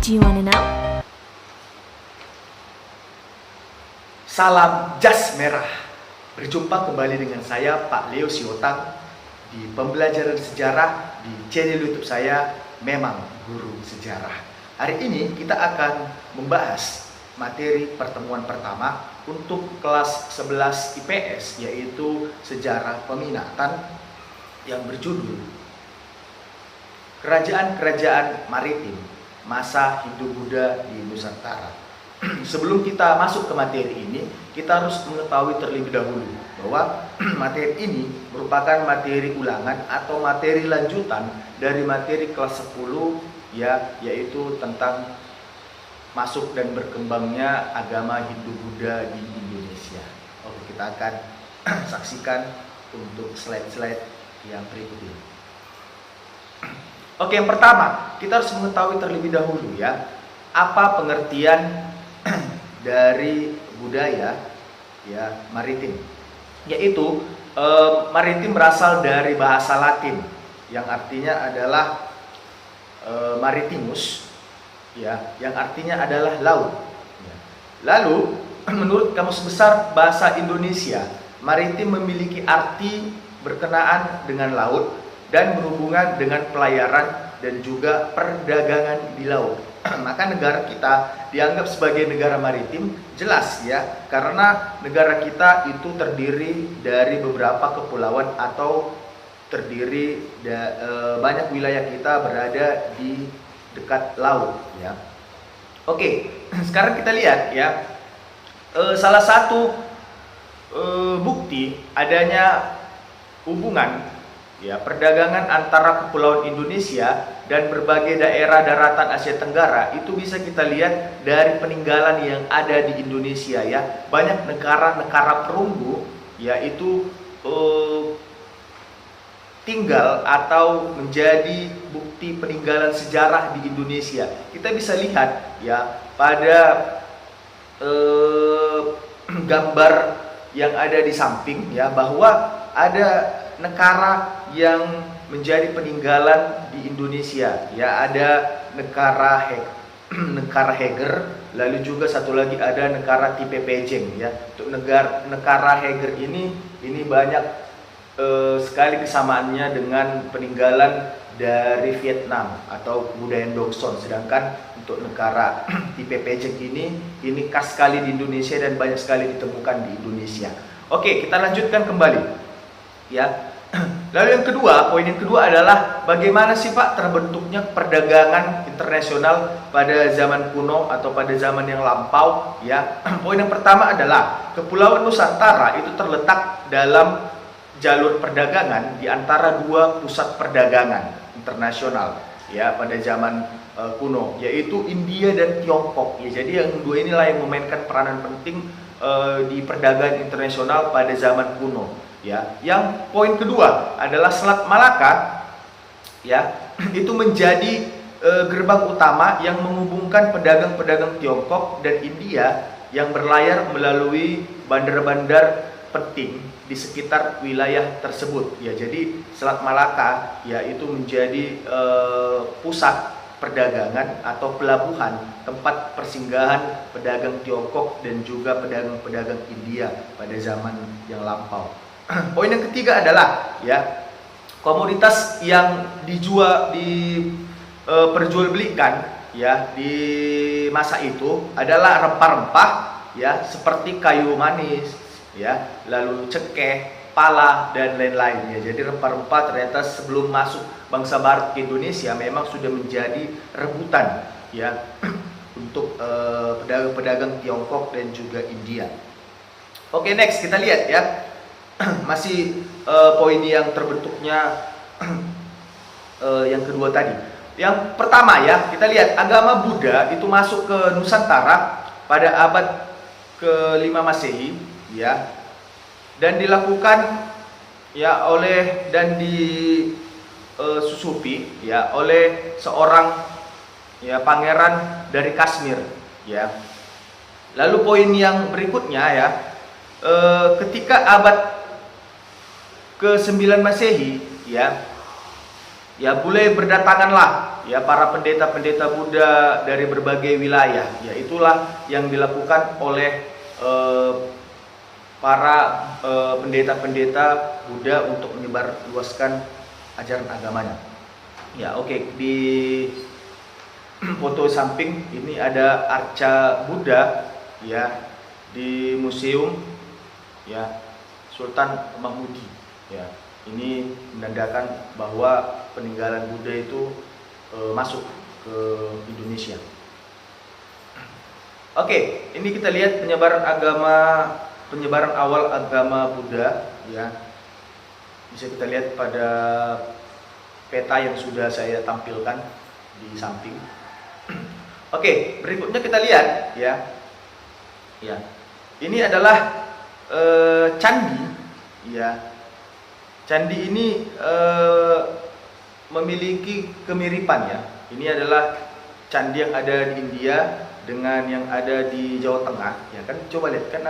Do you wanna know? Salam jas merah. Berjumpa kembali dengan saya Pak Leo Siotang di pembelajaran sejarah di channel YouTube saya Memang Guru Sejarah. Hari ini kita akan membahas materi pertemuan pertama untuk kelas 11 IPS, yaitu Sejarah Peminatan, yang berjudul Kerajaan-Kerajaan Maritim Masa Hindu-Buddha di Nusantara. Sebelum kita masuk ke materi ini, kita harus mengetahui terlebih dahulu bahwa materi ini merupakan materi ulangan atau materi lanjutan dari materi kelas 10, yaitu tentang masuk dan berkembangnya agama Hindu-Buddha di Indonesia. Oke, kita akan saksikan untuk slide-slide yang berikut ini. Oke, yang pertama, kita harus mengetahui terlebih dahulu apa pengertian dari budaya maritim. Yaitu maritim berasal dari bahasa Latin yang artinya adalah maritimus, yang artinya adalah laut. Lalu menurut Kamus Besar Bahasa Indonesia, maritim memiliki arti berkenaan dengan laut dan berhubungan dengan pelayaran dan juga perdagangan di laut. Maka negara kita dianggap sebagai negara maritim, jelas karena negara kita itu terdiri dari beberapa kepulauan atau terdiri banyak wilayah kita berada di dekat laut. Oke, sekarang kita lihat salah satu bukti adanya hubungan perdagangan antara kepulauan Indonesia dan berbagai daerah daratan Asia Tenggara itu bisa kita lihat dari peninggalan yang ada di Indonesia. Banyak negara-negara perunggu itu tinggal atau menjadi bukti peninggalan sejarah di Indonesia. Kita bisa lihat pada gambar yang ada di samping bahwa ada negara yang menjadi peninggalan di Indonesia. Ada negara Heger, lalu juga satu lagi ada negara Tipe Pejeng. Untuk negara Heger ini banyak sekali kesamaannya dengan peninggalan dari Vietnam atau kebudayaan Dokson. Sedangkan untuk negara Tipe Pejeng ini khas sekali di Indonesia dan banyak sekali ditemukan di Indonesia. Oke, kita lanjutkan kembali. Lalu yang kedua, poin yang kedua adalah bagaimana sih Pak terbentuknya perdagangan internasional pada zaman kuno atau pada zaman yang lampau. Poin yang pertama adalah Kepulauan Nusantara itu terletak dalam jalur perdagangan di antara dua pusat perdagangan internasional pada zaman kuno, yaitu India dan Tiongkok. Jadi yang dua inilah yang memainkan peranan penting di perdagangan internasional pada zaman kuno. Yang poin kedua adalah Selat Malaka itu menjadi gerbang utama yang menghubungkan pedagang-pedagang Tiongkok dan India yang berlayar melalui bandar-bandar penting di sekitar wilayah tersebut. Jadi Selat Malaka itu menjadi pusat perdagangan atau pelabuhan, tempat persinggahan pedagang Tiongkok dan juga pedagang-pedagang India pada zaman yang lampau. Poin yang ketiga adalah komoditas yang diperjualbelikan di masa itu adalah rempah-rempah seperti kayu manis, lalu cengkeh, pala dan lain-lain. Jadi rempah-rempah ternyata sebelum masuk bangsa Barat ke Indonesia memang sudah menjadi rebutan untuk pedagang-pedagang Tiongkok dan juga India. Oke, next kita lihat masih poin yang terbentuknya yang kedua tadi. Yang pertama kita lihat agama Buddha itu masuk ke Nusantara pada abad ke-5 Masehi dan dilakukan disusupi oleh seorang pangeran dari Kashmir. Lalu poin yang berikutnya ketika abad ke-9 Masehi mulai berdatanganlah ya para pendeta-pendeta Buddha dari berbagai wilayah. Ya itulah yang dilakukan oleh para pendeta-pendeta Buddha untuk menyebarluaskan ajaran agamanya. Ya, oke. Di foto samping ini ada arca Buddha ya di museum ya Sultan Mahmudi. Ya, ini menandakan bahwa peninggalan Buddha itu masuk ke Indonesia. Oke, ini kita lihat penyebaran awal agama Buddha ya. Bisa kita lihat pada peta yang sudah saya tampilkan di samping. Oke, berikutnya kita lihat ya. Ya. Ini adalah candi ya. Candi ini memiliki kemiripan ya. Ini adalah candi yang ada di India dengan yang ada di Jawa Tengah ya kan. Coba lihat kan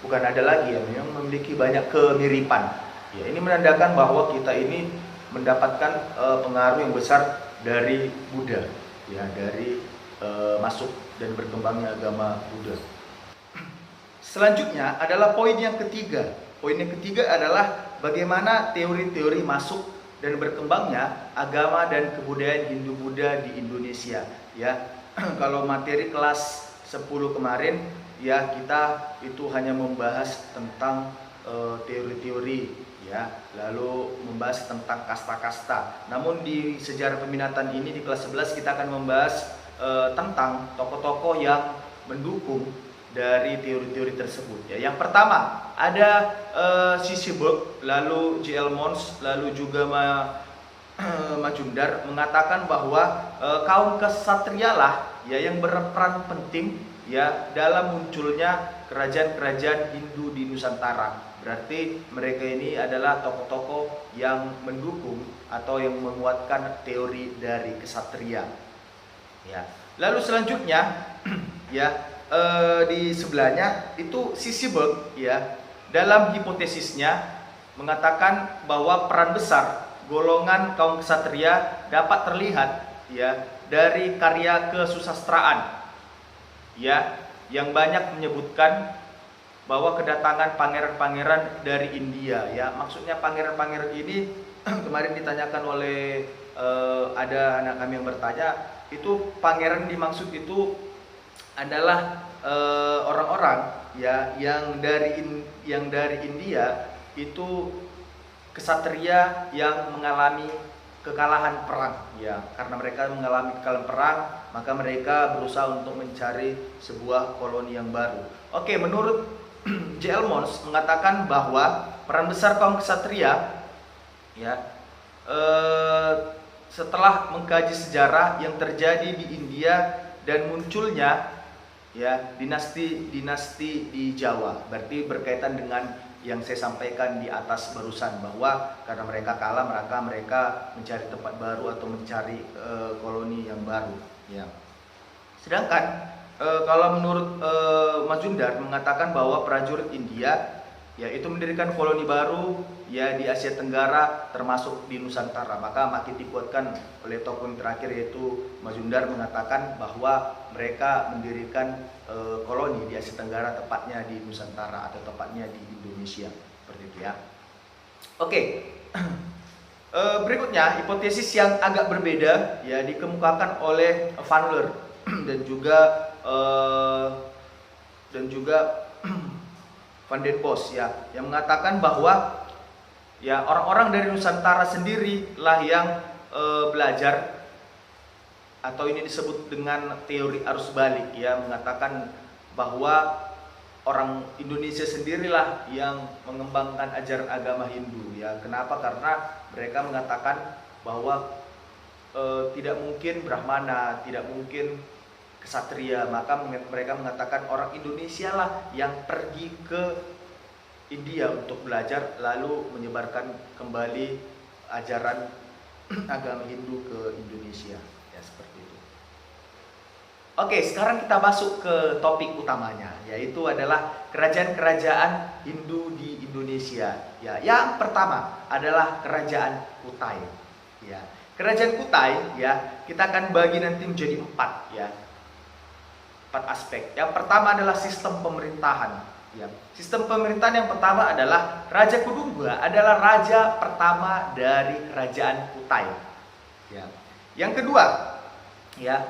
bukan ada lagi ya, memang memiliki banyak kemiripan. Ya, ini menandakan bahwa kita ini mendapatkan pengaruh yang besar dari Buddha, ya, dari masuk dan berkembangnya agama Buddha. Selanjutnya adalah poin yang ketiga. Poin yang ketiga adalah bagaimana teori-teori masuk dan berkembangnya agama dan kebudayaan Hindu-Buddha di Indonesia. Ya, kalau materi kelas 10 kemarin, ya kita itu hanya membahas tentang teori-teori ya, lalu membahas tentang kasta-kasta. Namun di sejarah peminatan ini di kelas 11 kita akan membahas tentang tokoh-tokoh yang mendukung dari teori-teori tersebut. Ya, yang pertama ada Sissyburg, lalu J.L. Mons, lalu juga Majumdar mengatakan bahwa kaum ksatria lah ya yang berperan penting ya dalam munculnya kerajaan-kerajaan Hindu di Nusantara. Berarti mereka ini adalah tokoh-tokoh yang mendukung atau yang menguatkan teori dari ksatria. Ya. Lalu selanjutnya ya di sebelahnya itu Sissyburg ya dalam hipotesisnya mengatakan bahwa peran besar golongan kaum ksatria dapat terlihat ya dari karya kesusastraan ya yang banyak menyebutkan bahwa kedatangan pangeran-pangeran dari India ya. Maksudnya pangeran-pangeran ini kemarin ditanyakan oleh ada anak kami yang bertanya, itu pangeran dimaksud itu adalah orang-orang ya yang dari India itu ksatria yang mengalami kekalahan perang ya. Karena mereka mengalami kekalahan perang, maka mereka berusaha untuk mencari sebuah koloni yang baru. Oke, menurut J.L. Mons mengatakan bahwa peran besar kaum ksatria ya setelah mengkaji sejarah yang terjadi di India dan munculnya ya dinasti di Jawa. Berarti berkaitan dengan yang saya sampaikan di atas barusan, bahwa karena mereka kalah maka mereka mencari tempat baru atau mencari koloni yang baru ya. Sedangkan kalau menurut Majumdar mengatakan bahwa prajurit India ya itu mendirikan koloni baru ya di Asia Tenggara termasuk di Nusantara. Maka makin dikuatkan oleh tokoh yang terakhir yaitu Majumdar mengatakan bahwa mereka mendirikan koloni di Asia Tenggara, tepatnya di Nusantara atau tepatnya di Indonesia, seperti itu ya. Oke. Berikutnya hipotesis yang agak berbeda ya dikemukakan oleh Van Leur dan juga Van den Bosch ya, yang mengatakan bahwa ya orang-orang dari Nusantara sendirilah yang belajar, atau ini disebut dengan teori arus balik ya, mengatakan bahwa orang Indonesia sendirilah yang mengembangkan ajaran agama Hindu ya. Kenapa? Karena mereka mengatakan bahwa tidak mungkin Brahmana, tidak mungkin ksatria, maka mereka mengatakan orang Indonesia lah yang pergi ke India untuk belajar lalu menyebarkan kembali ajaran agama Hindu ke Indonesia ya, seperti itu. Oke, sekarang kita masuk ke topik utamanya, yaitu adalah kerajaan-kerajaan Hindu di Indonesia ya. Yang pertama adalah Kerajaan Kutai ya. kerajaan Kutai ya, kita akan bagi nanti menjadi 4 ya. 4 aspek. Yang pertama adalah sistem pemerintahan ya. Sistem pemerintahan yang pertama adalah Raja Kudungga adalah raja pertama dari kerajaan Kutai ya. Yang kedua ya,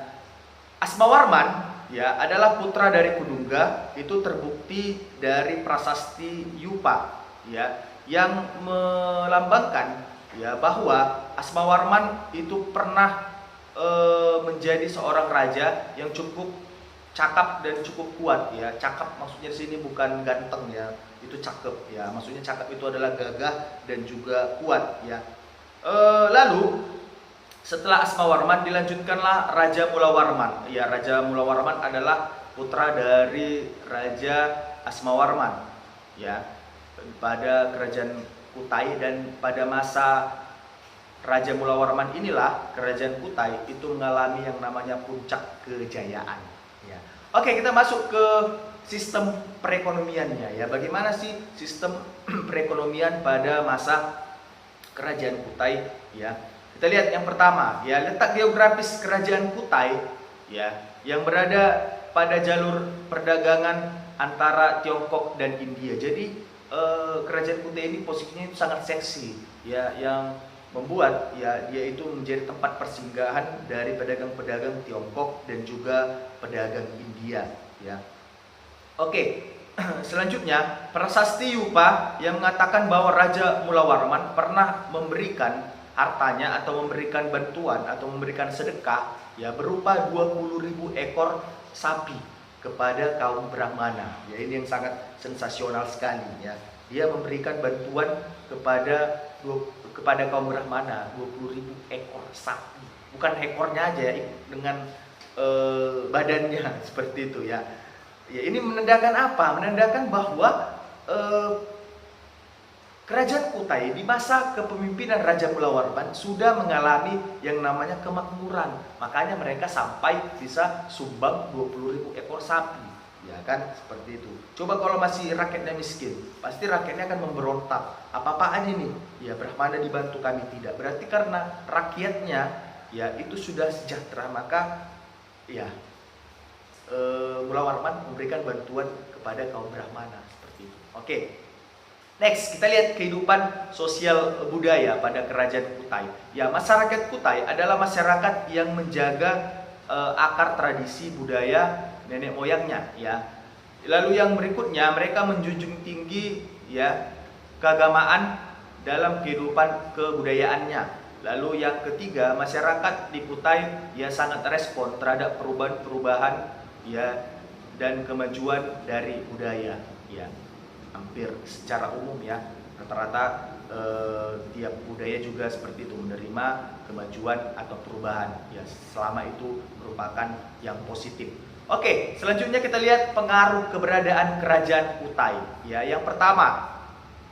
Asmawarman ya adalah putra dari Kudungga, itu terbukti dari prasasti Yupa ya, yang melambangkan ya bahwa Asmawarman itu pernah menjadi seorang raja yang cukup cakap dan cukup kuat ya. Cakap maksudnya di sini bukan ganteng ya, itu cakep ya. Maksudnya cakap itu adalah gagah dan juga kuat ya. Lalu setelah Asmawarman dilanjutkanlah Raja Mulawarman. Ya, Raja Mulawarman adalah putra dari Raja Asmawarman ya, pada kerajaan Kutai. Dan pada masa Raja Mulawarman inilah kerajaan Kutai itu mengalami yang namanya puncak kejayaan ya. Oke, kita masuk ke sistem perekonomiannya ya. Bagaimana sih sistem perekonomian pada masa kerajaan Kutai ya? Kita lihat yang pertama ya, letak geografis kerajaan Kutai ya, yang berada pada jalur perdagangan antara Tiongkok dan India. Jadi kerajaan Kutai ini posisinya itu sangat seksi ya, yang membuat ya dia itu menjadi tempat persinggahan dari pedagang-pedagang Tiongkok dan juga pedagang India ya. Oke, selanjutnya prasasti Yupa yang mengatakan bahwa Raja Mulawarman pernah memberikan hartanya atau memberikan bantuan atau memberikan sedekah ya berupa 20.000 ekor sapi kepada kaum Brahmana. Ya, ini yang sangat sensasional sekali ya. Dia memberikan bantuan kepada kaum Brahmana 20.000 ekor sapi. Bukan ekornya aja ya, dengan badannya seperti itu ya. Ya, ini menandakan apa? Menandakan bahwa kerajaan Kutai di masa kepemimpinan Raja Mulawarman sudah mengalami yang namanya kemakmuran. Makanya mereka sampai bisa sumbang 20.000 ekor sapi. Ya kan, seperti itu. Coba kalau masih rakyatnya miskin, pasti rakyatnya akan memberontak. Apa-apaan ini? Ya, Brahmana dibantu, kami tidak. Berarti karena rakyatnya ya itu sudah sejahtera, maka ya Mulawarman memberikan bantuan kepada kaum Brahmana seperti itu. Oke. Next, kita lihat kehidupan sosial budaya pada kerajaan Kutai. Ya, masyarakat Kutai adalah masyarakat yang menjaga akar tradisi budaya nenek moyangnya ya. Lalu yang berikutnya, mereka menjunjung tinggi ya keagamaan dalam kehidupan kebudayaannya. Lalu yang ketiga, masyarakat di Kutai ya sangat respon terhadap perubahan-perubahan ya dan kemajuan dari budaya ya. Hampir secara umum ya, rata-rata tiap budaya juga seperti itu, menerima kemajuan atau perubahan ya, selama itu merupakan yang positif. Oke, selanjutnya kita lihat pengaruh keberadaan kerajaan Kutai ya. Yang pertama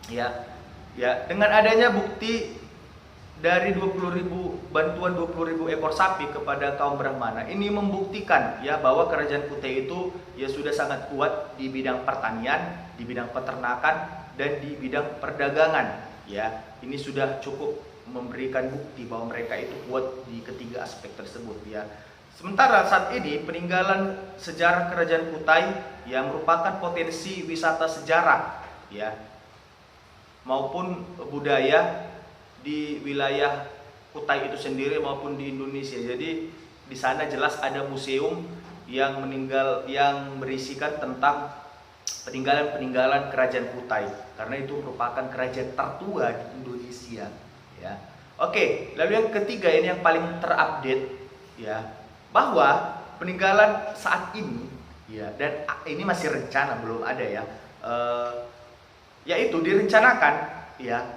ya dengan adanya bukti dari 20.000 bantuan 20.000 ekor sapi kepada kaum Brahmana, ini membuktikan ya bahwa kerajaan Kutai itu ya sudah sangat kuat di bidang pertanian, di bidang peternakan, dan di bidang perdagangan ya. Ini sudah cukup memberikan bukti bahwa mereka itu kuat di ketiga aspek tersebut ya. Sementara saat ini peninggalan sejarah kerajaan Kutai yang merupakan potensi wisata sejarah ya maupun budaya di wilayah Kutai itu sendiri maupun di Indonesia. Jadi di sana jelas ada museum yang berisikan tentang peninggalan-peninggalan kerajaan Kutai, karena itu merupakan kerajaan tertua di Indonesia ya. Oke, lalu yang ketiga ini yang paling terupdate ya, bahwa peninggalan saat ini ya, dan ini masih rencana, belum ada ya, yaitu direncanakan ya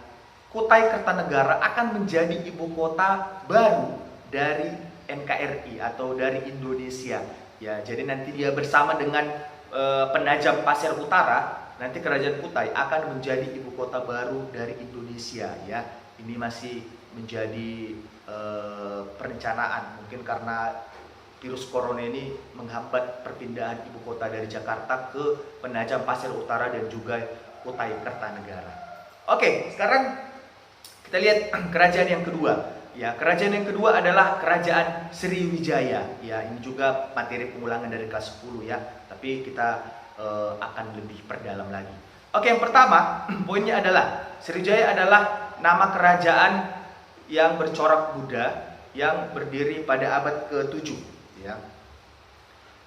Kutai Kertanegara akan menjadi ibu kota baru dari NKRI atau dari Indonesia ya. Jadi nanti dia bersama dengan Penajam Pasir Utara, nanti kerajaan Kutai akan menjadi ibu kota baru dari Indonesia ya. Ini masih menjadi perencanaan, mungkin karena virus corona ini menghambat perpindahan ibu kota dari Jakarta ke Penajam Pasir Utara dan juga Kutai Kertanegara. Oke, sekarang kita lihat kerajaan yang kedua. Ya, kerajaan yang kedua adalah kerajaan Sriwijaya. Ya, ini juga materi pengulangan dari kelas 10 ya. Tapi kita akan lebih perdalam lagi. Oke, yang pertama poinnya adalah Sriwijaya adalah nama kerajaan yang bercorak Buddha yang berdiri pada abad ke-7 ya.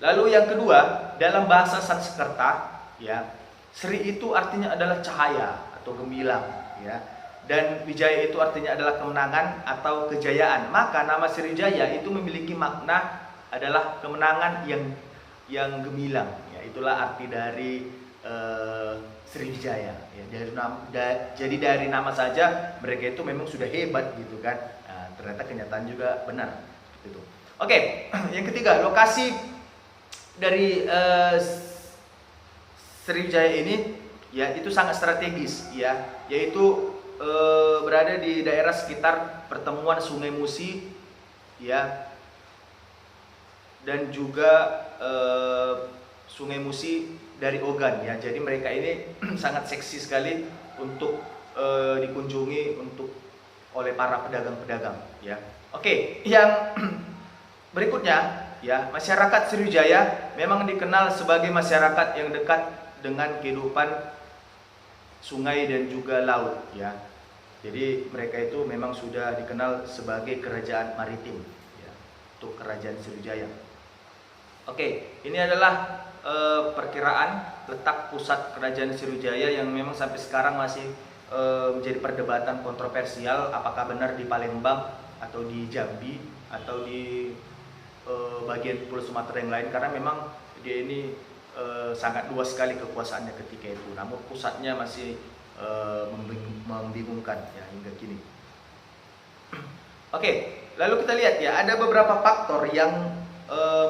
Lalu yang kedua, dalam bahasa Sanskerta ya, Sri itu artinya adalah cahaya atau gemilang ya. Dan Wijaya itu artinya adalah kemenangan atau kejayaan. Maka nama Sriwijaya itu memiliki makna adalah kemenangan yang gemilang. Ya, itulah arti dari Sriwijaya. Ya, jadi dari nama saja mereka itu memang sudah hebat gitu kan. Nah, ternyata kenyataan juga benar. Gitu. Oke, yang ketiga, lokasi dari Sriwijaya ini ya itu sangat strategis ya, yaitu berada di daerah sekitar pertemuan Sungai Musi ya, dan juga Sungai Musi dari Ogan ya. Jadi mereka ini sangat seksi sekali untuk dikunjungi oleh para pedagang-pedagang ya. Oke, yang berikutnya ya, masyarakat Sriwijaya memang dikenal sebagai masyarakat yang dekat dengan kehidupan sungai dan juga laut ya. Jadi mereka itu memang sudah dikenal sebagai kerajaan maritim ya, untuk kerajaan Sriwijaya. Oke, ini adalah perkiraan letak pusat kerajaan Sriwijaya yang memang sampai sekarang masih menjadi perdebatan kontroversial, apakah benar di Palembang atau di Jambi atau di bagian Pulau Sumatera yang lain, karena memang dia ini sangat luas sekali kekuasaannya ketika itu. Namun pusatnya masih membingungkan ya hingga kini. Oke, lalu kita lihat ya, ada beberapa faktor yang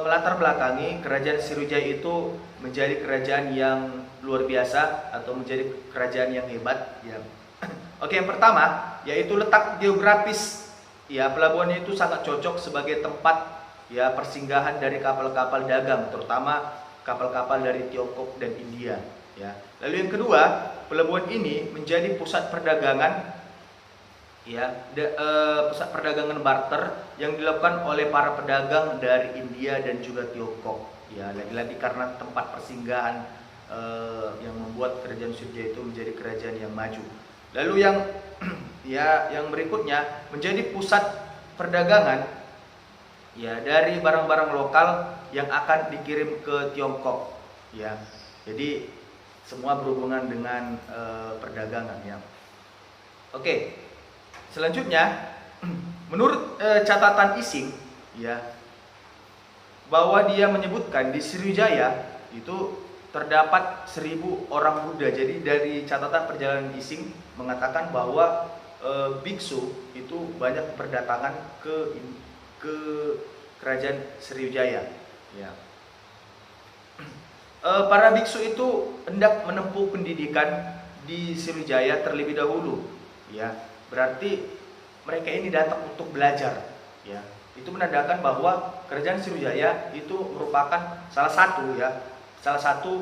melatar belakangi kerajaan Sriwijaya itu menjadi kerajaan yang luar biasa atau menjadi kerajaan yang hebat ya. Oke, yang pertama yaitu letak geografis ya. Pelabuhannya itu sangat cocok sebagai tempat ya persinggahan dari kapal-kapal dagang, terutama kapal-kapal dari Tiongkok dan India ya. Lalu yang kedua, pelabuhan ini menjadi pusat perdagangan ya, pusat perdagangan barter yang dilakukan oleh para pedagang dari India dan juga Tiongkok ya. Lagi-lagi karena tempat persinggahan yang membuat kerajaan Sriwijaya itu menjadi kerajaan yang maju. Lalu yang ya, yang berikutnya menjadi pusat perdagangan ya dari barang-barang lokal yang akan dikirim ke Tiongkok ya. Jadi semua berhubungan dengan perdagangan ya. Oke, selanjutnya menurut catatan Ising ya, bahwa dia menyebutkan di Sriwijaya itu terdapat 1000 orang Buddha. Jadi dari catatan perjalanan Ising mengatakan bahwa biksu itu banyak berdatangan ke kerajaan Sriwijaya ya. Para biksu itu hendak menempuh pendidikan di Sriwijaya terlebih dahulu ya. Berarti mereka ini datang untuk belajar ya. Itu menandakan bahwa kerajaan Sriwijaya itu merupakan salah satu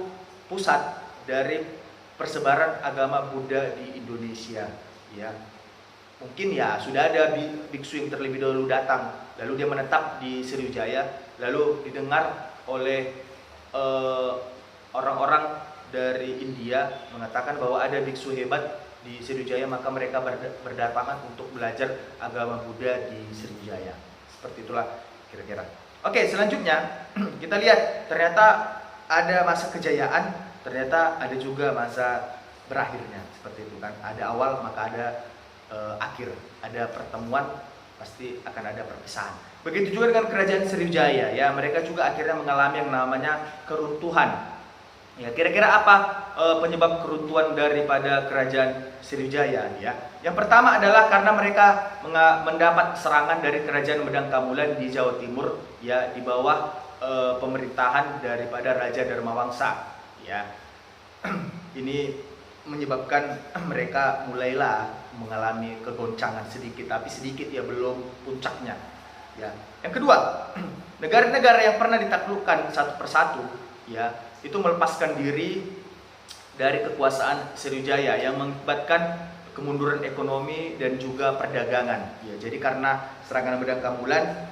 pusat dari persebaran agama Buddha di Indonesia ya. Mungkin ya sudah ada biksu yang terlebih dahulu datang, lalu dia menetap di Sriwijaya, lalu didengar oleh orang-orang dari India mengatakan bahwa ada biksu hebat di Sriwijaya, maka mereka berdatangan untuk belajar agama Buddha di Sriwijaya. Seperti itulah kira-kira. Oke, selanjutnya kita lihat, ternyata ada masa kejayaan, ternyata ada juga masa berakhirnya. Seperti itu kan, ada awal maka ada akhir, ada pertemuan pasti akan ada perpisahan. Begitu juga dengan kerajaan Sriwijaya ya, mereka juga akhirnya mengalami yang namanya keruntuhan. Ya, kira-kira apa penyebab keruntuhan daripada kerajaan Sriwijaya ya? Yang pertama adalah karena mereka mendapat serangan dari kerajaan Medang Kamulan di Jawa Timur ya, di bawah pemerintahan daripada Raja Dharmawangsa ya. Ini menyebabkan mereka mulailah mengalami kegoncangan sedikit, tapi sedikit ya, belum puncaknya ya. Yang kedua, negara-negara yang pernah ditaklukkan satu persatu ya, itu melepaskan diri dari kekuasaan Sriwijaya yang mengakibatkan kemunduran ekonomi dan juga perdagangan. Ya, jadi karena serangan Medang Kamulan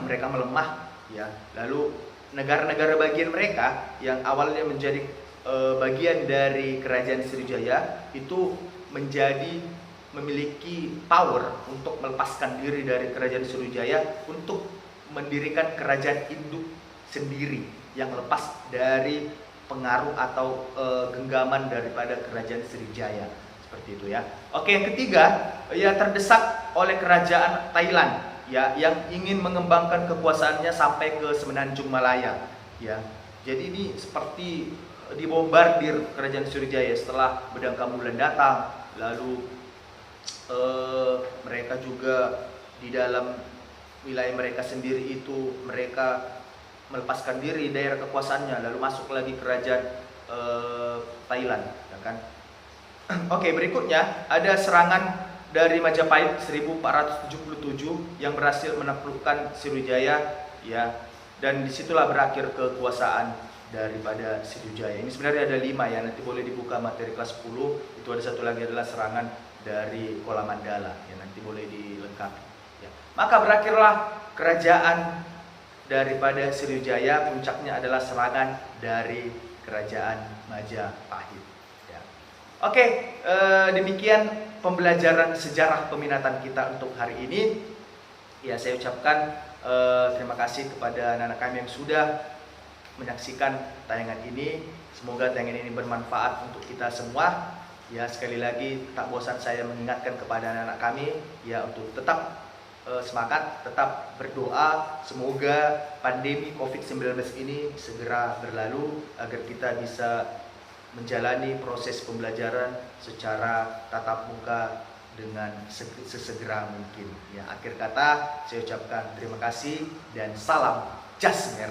mereka melemah ya. Lalu negara-negara bagian mereka yang awalnya menjadi bagian dari kerajaan Sriwijaya itu memiliki power untuk melepaskan diri dari kerajaan Sriwijaya untuk mendirikan kerajaan induk sendiri yang lepas dari pengaruh atau genggaman daripada kerajaan Sriwijaya, seperti itu ya. Oke, yang ketiga, ya terdesak oleh kerajaan Thailand ya yang ingin mengembangkan kekuasaannya sampai ke Semenanjung Malaya ya. Jadi ini seperti dibombardir kerajaan Sriwijaya setelah Medang Kamulan datang. Lalu mereka juga di dalam wilayah mereka sendiri itu mereka melepaskan diri daerah kekuasaannya, lalu masuk lagi kerajaan Thailand ya kan. Oke, berikutnya ada serangan dari Majapahit 1477 yang berhasil menaklukkan Sriwijaya ya, dan disitulah berakhir kekuasaan daripada Sriwijaya. Ini sebenarnya ada 5 ya, nanti boleh dibuka materi kelas 10. Itu ada satu lagi adalah serangan dari Kola Mandala ya, nanti boleh dilengkapi ya. Maka berakhirlah kerajaan daripada Sriwijaya, puncaknya adalah serangan dari kerajaan Majapahit ya. Oke, demikian pembelajaran sejarah peminatan kita untuk hari ini ya. Saya ucapkan terima kasih kepada anak-anak kami yang sudah menyaksikan tayangan ini. Semoga tayangan ini bermanfaat untuk kita semua ya. Sekali lagi tak bosan saya mengingatkan kepada anak-anak kami ya untuk tetap semangat, tetap berdoa semoga pandemi COVID-19 ini segera berlalu agar kita bisa menjalani proses pembelajaran secara tatap muka dengan sesegera mungkin ya. Akhir kata saya ucapkan terima kasih dan salam jas merah.